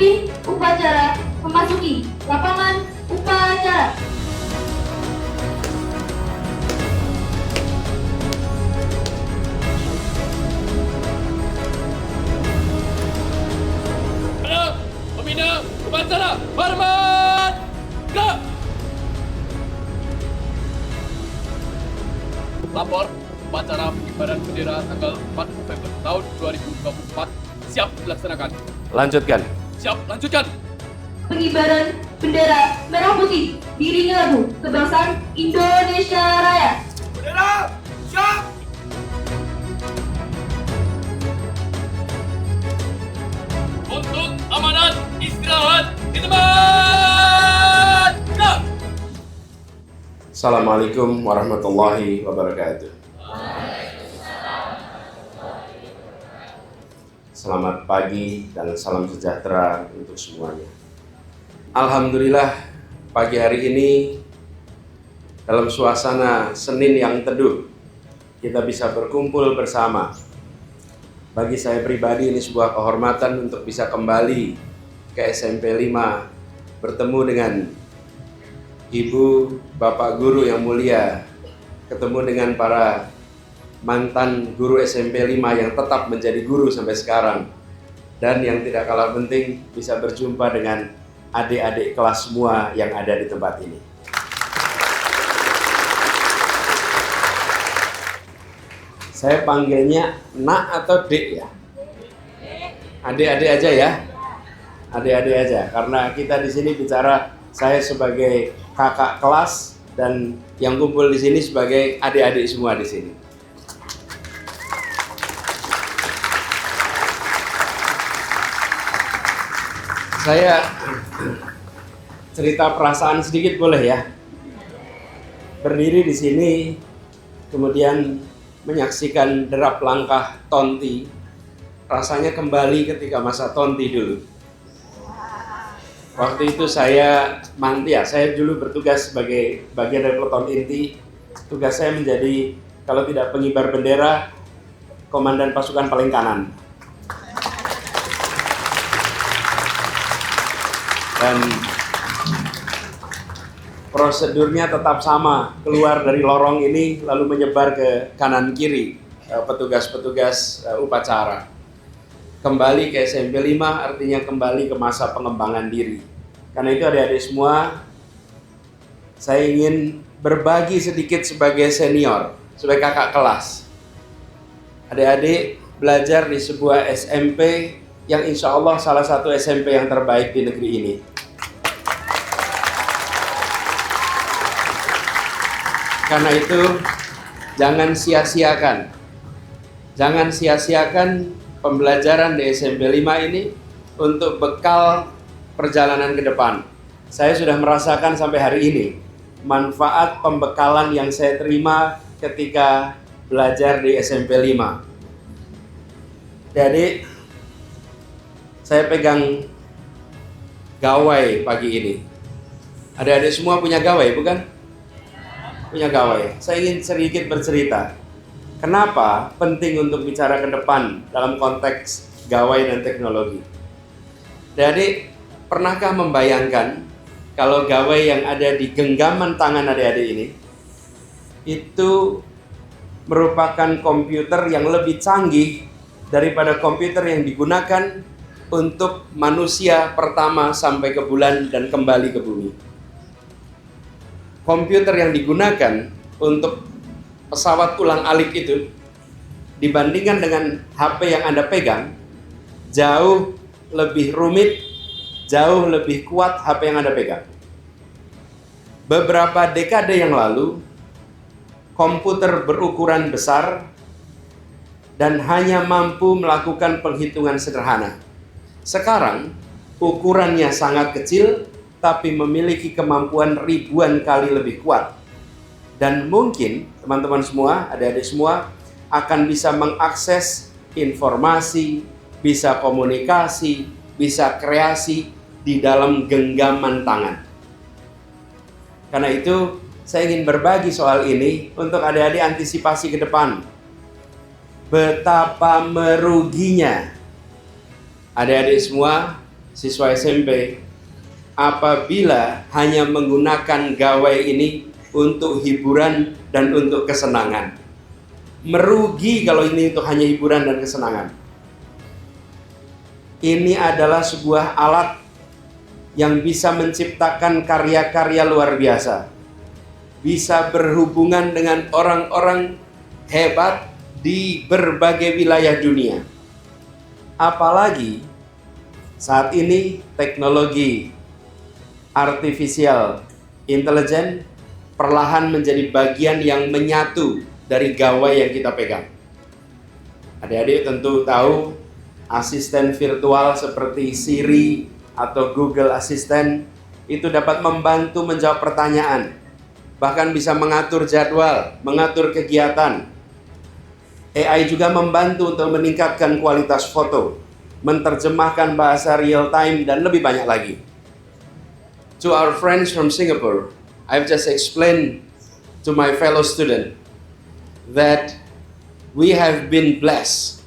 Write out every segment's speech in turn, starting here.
Pemimpin upacara memasuki lapangan upacara. Pembina upacara hormat gerak. Lapor upacara pengibaran bendera tanggal 4 November tahun 2024 siap dilaksanakan. Lanjutkan. Siap, lanjutkan. Pengibaran bendera merah putih diiringi lagu kebangsaan Indonesia Raya. Bendera siap. Untuk amanat istirahat di tempat. Gerak. Assalamualaikum warahmatullahi wabarakatuh. Selamat pagi dan salam sejahtera untuk semuanya. Alhamdulillah pagi hari ini dalam suasana Senin yang teduh kita bisa berkumpul bersama. Bagi saya pribadi ini sebuah kehormatan untuk bisa kembali ke SMP 5 bertemu dengan Ibu, Bapak Guru yang mulia, ketemu dengan para mantan guru SMP 5 yang tetap menjadi guru sampai sekarang, dan yang tidak kalah penting bisa berjumpa dengan adik-adik kelas semua yang ada di tempat ini. Saya panggilnya Nak atau Dek ya? Adik-adik aja ya? Adik-adik aja, karena kita di sini bicara saya sebagai kakak kelas dan yang kumpul di sini sebagai adik-adik semua di sini. Saya cerita perasaan sedikit boleh ya? Berdiri di sini, kemudian menyaksikan derap langkah Tonti, rasanya kembali ketika masa Tonti dulu. Waktu itu saya dulu bertugas sebagai bagian dari peleton inti. Tugas saya menjadi, kalau tidak pengibar bendera, komandan pasukan paling kanan. Dan prosedurnya tetap sama, keluar dari lorong ini lalu menyebar ke kanan kiri petugas-petugas upacara. Kembali ke SMP 5 artinya kembali ke masa pengembangan diri. Karena itu adik-adik semua, saya ingin berbagi sedikit sebagai senior, sebagai kakak kelas. Adik-adik belajar di sebuah SMP yang insya Allah salah satu SMP yang terbaik di negeri ini. Karena itu jangan sia-siakan pembelajaran di SMP 5 ini untuk bekal perjalanan ke depan. Saya sudah merasakan sampai hari ini manfaat pembekalan yang saya terima ketika belajar di SMP 5. Jadi saya pegang gawai pagi ini. Adik-adik semua punya gawai, bukan? Punya gawai. Saya ingin sedikit bercerita. Kenapa penting untuk bicara ke depan dalam konteks gawai dan teknologi? Jadi, pernahkah membayangkan kalau gawai yang ada di genggaman tangan adik-adik ini itu merupakan komputer yang lebih canggih daripada komputer yang digunakan untuk manusia pertama sampai ke bulan dan kembali ke bumi. Komputer yang digunakan untuk pesawat ulang-alik itu dibandingkan dengan HP yang Anda pegang jauh lebih rumit, jauh lebih kuat HP yang Anda pegang. Beberapa dekade yang lalu, komputer berukuran besar dan hanya mampu melakukan penghitungan sederhana. Sekarang, ukurannya sangat kecil, tapi memiliki kemampuan ribuan kali lebih kuat. Dan mungkin teman-teman semua, adik-adik semua, akan bisa mengakses informasi, bisa komunikasi, bisa kreasi di dalam genggaman tangan. Karena itu, saya ingin berbagi soal ini untuk adik-adik antisipasi ke depan. Betapa meruginya adik-adik semua siswa SMP, apabila hanya menggunakan gawai ini untuk hiburan dan untuk kesenangan. Merugi kalau ini untuk hanya hiburan dan kesenangan. Ini adalah sebuah alat yang bisa menciptakan karya-karya luar biasa. Bisa berhubungan dengan orang-orang hebat di berbagai wilayah dunia. Apalagi saat ini teknologi artificial intelligence perlahan menjadi bagian yang menyatu dari gawai yang kita pegang. Adik-adik tentu tahu asisten virtual seperti Siri atau Google Assistant itu dapat membantu menjawab pertanyaan, bahkan bisa mengatur jadwal, mengatur kegiatan. AI juga membantu untuk meningkatkan kualitas foto, menerjemahkan bahasa real time, dan lebih banyak lagi. To our friends from Singapore, I've just explained to my fellow student that we have been blessed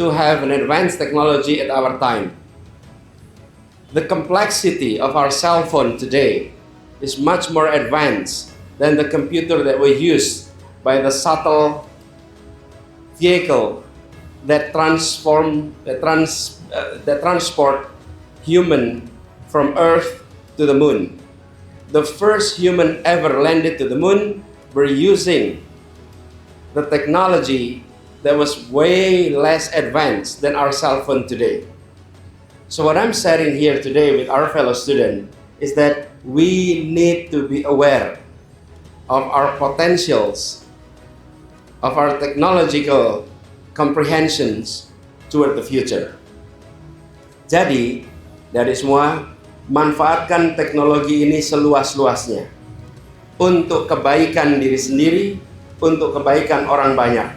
to have an advanced technology at our time. The complexity of our cell phone today is much more advanced than the computer that we use by the subtle vehicle that transport human from Earth to the moon. The first human ever landed to the moon were using the technology that was way less advanced than our cell phone today. So what I'm sharing here today with our fellow student is that we need to be aware of our potentials, of our technological comprehensions toward the future. Jadi, dari semua, manfaatkan teknologi ini seluas-luasnya untuk kebaikan diri sendiri, untuk kebaikan orang banyak.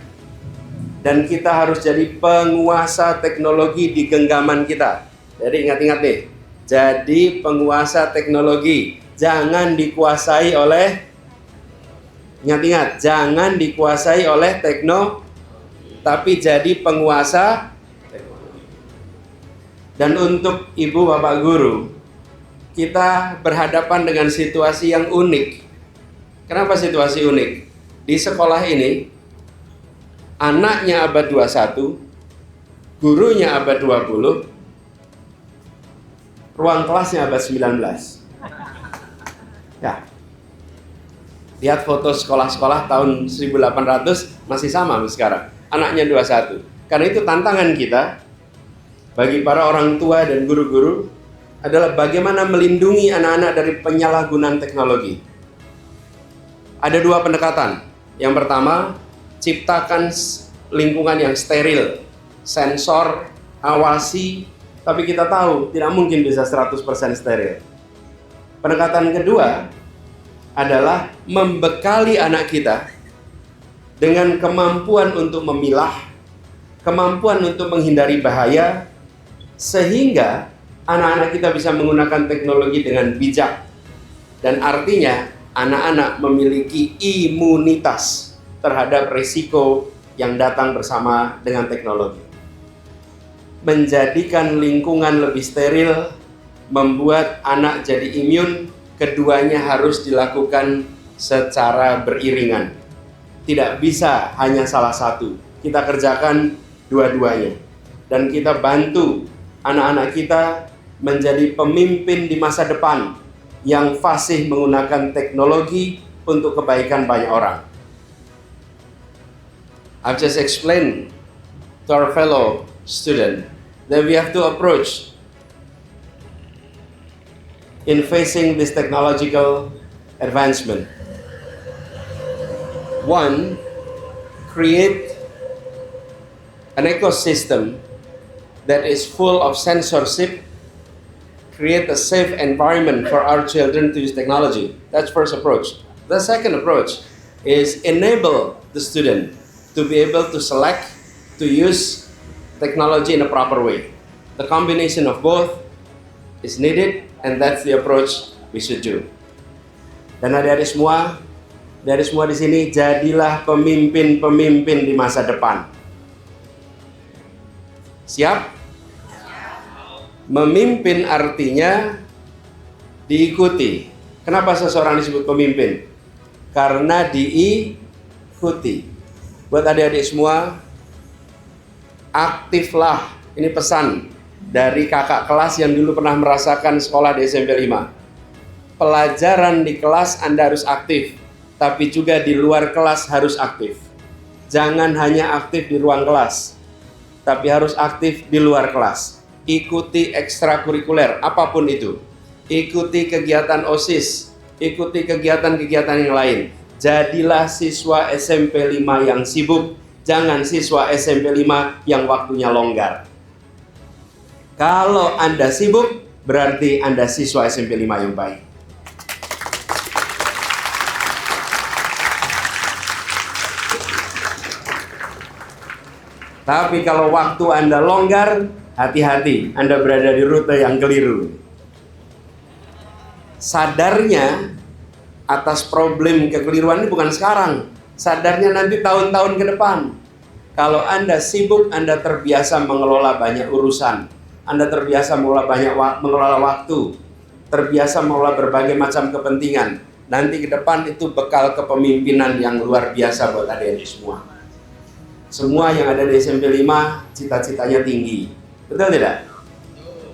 Dan kita harus jadi penguasa teknologi di genggaman kita. Jadi ingat-ingat nih, jadi penguasa teknologi, jangan dikuasai oleh, ingat-ingat, jangan dikuasai oleh tapi jadi penguasa teknologi. Dan untuk ibu bapak guru, kita berhadapan dengan situasi yang unik. Kenapa situasi unik? Di sekolah ini, anaknya abad 21, gurunya abad 20, ruang kelasnya abad 19. Ya. Lihat foto sekolah-sekolah tahun 1800 masih sama sekarang. Anaknya 21. Karena itu tantangan kita bagi para orang tua dan guru-guru adalah bagaimana melindungi anak-anak dari penyalahgunaan teknologi. Ada dua pendekatan. Yang pertama, ciptakan lingkungan yang steril, sensor, awasi, tapi kita tahu tidak mungkin bisa 100% steril. Pendekatan kedua adalah membekali anak kita dengan kemampuan untuk memilah, kemampuan untuk menghindari bahaya, sehingga anak-anak kita bisa menggunakan teknologi dengan bijak. Dan artinya anak-anak memiliki imunitas terhadap risiko yang datang bersama dengan teknologi. Menjadikan lingkungan lebih steril, membuat anak jadi imun, keduanya harus dilakukan secara beriringan. Tidak bisa hanya salah satu. Kita kerjakan dua-duanya. Dan kita bantu anak-anak kita menjadi pemimpin di masa depan yang fasih menggunakan teknologi untuk kebaikan banyak orang. I've just explained to our fellow student that we have to approach in facing this technological advancement. One, create an ecosystem that is full of censorship, create a safe environment for our children to use technology. That's first approach. The second approach is enable the student to be able to select, to use technology in a proper way. The combination of both is needed, and that's the approach we should do. Dan adik-adik semua, dari semua di sini, jadilah pemimpin-pemimpin di masa depan. Siap? Memimpin artinya diikuti. Kenapa seseorang disebut pemimpin? Karena diikuti. Buat adik-adik semua, aktiflah. Ini pesan dari kakak kelas yang dulu pernah merasakan sekolah di SMP 5. Pelajaran di kelas Anda harus aktif, tapi juga di luar kelas harus aktif. Jangan hanya aktif di ruang kelas, tapi harus aktif di luar kelas. Ikuti ekstrakurikuler, apapun itu. Ikuti kegiatan OSIS, ikuti kegiatan-kegiatan yang lain. Jadilah siswa SMP 5 yang sibuk, jangan siswa SMP 5 yang waktunya longgar. Kalau Anda sibuk, berarti Anda siswa SMP 5 yang baik. Tapi kalau waktu Anda longgar, hati-hati, Anda berada di rute yang keliru. Sadarnya atas problem kekeliruan ini bukan sekarang. Sadarnya nanti tahun-tahun ke depan. Kalau Anda sibuk, Anda terbiasa mengelola banyak urusan. Anda terbiasa mengelola waktu. Terbiasa mengelola berbagai macam kepentingan. Nanti ke depan itu bekal kepemimpinan yang luar biasa buat adik-adik semua. Semua yang ada di SMP 5 cita-citanya tinggi. Betul tidak?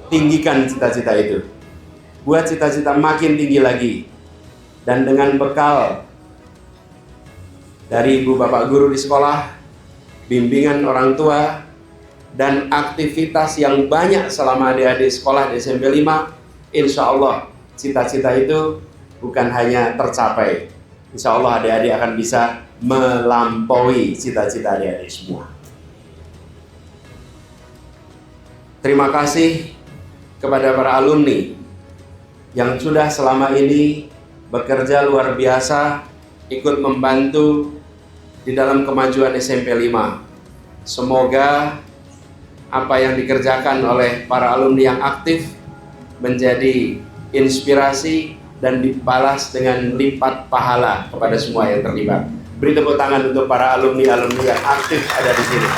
Tinggikan cita-cita itu. Buat cita-cita makin tinggi lagi. Dan dengan bekal dari ibu bapak guru di sekolah, bimbingan orang tua, dan aktivitas yang banyak selama adik-adik sekolah di SMP 5, insya Allah cita-cita itu bukan hanya tercapai. Insya Allah adik-adik akan bisa melampaui cita-cita adik-adik semua. Terima kasih kepada para alumni yang sudah selama ini bekerja luar biasa, ikut membantu di dalam kemajuan SMP 5. Semoga apa yang dikerjakan oleh para alumni yang aktif menjadi inspirasi dan dibalas dengan lipat pahala kepada semua yang terlibat. Beri tepuk tangan untuk para alumni-alumni yang aktif ada di sini.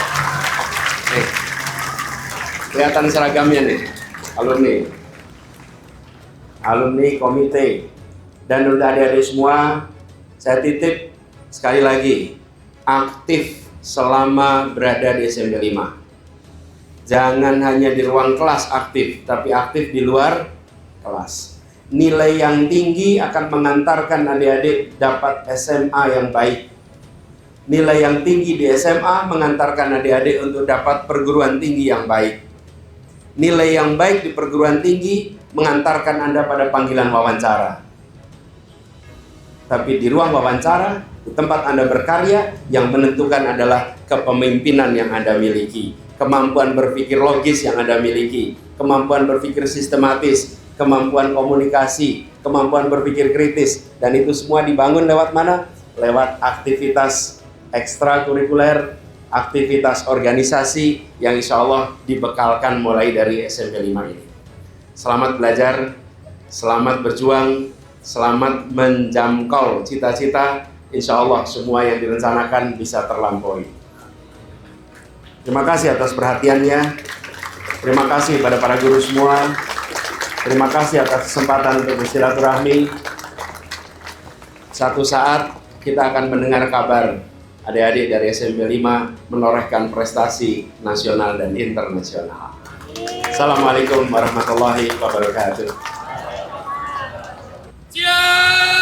Nih, kelihatan seragamnya nih, alumni komite. Dan untuk adik-adik semua, saya titip sekali lagi, aktif selama berada di SMP 5. Jangan hanya di ruang kelas aktif, tapi aktif di luar kelas. Nilai yang tinggi akan mengantarkan adik-adik dapat SMA yang baik. Nilai yang tinggi di SMA mengantarkan adik-adik untuk dapat perguruan tinggi yang baik. Nilai yang baik di perguruan tinggi mengantarkan Anda pada panggilan wawancara. Tapi di ruang wawancara, di tempat Anda berkarya, yang menentukan adalah kepemimpinan yang Anda miliki, kemampuan berpikir logis yang Anda miliki, kemampuan berpikir sistematis, kemampuan komunikasi, kemampuan berpikir kritis. Dan itu semua dibangun lewat mana? Lewat aktivitas ekstrakurikuler, aktivitas organisasi yang insya Allah dibekalkan mulai dari SMP 5 ini. Selamat belajar, selamat berjuang, selamat menjangkau cita-cita. Insya Allah semua yang direncanakan bisa terlampaui. Terima kasih atas perhatiannya. Terima kasih pada para guru semua. Terima kasih atas kesempatan untuk bersilaturahmi. Satu saat kita akan mendengar kabar adik-adik dari SMP 5 menorehkan prestasi nasional dan internasional. Assalamualaikum warahmatullahi wabarakatuh. Siap!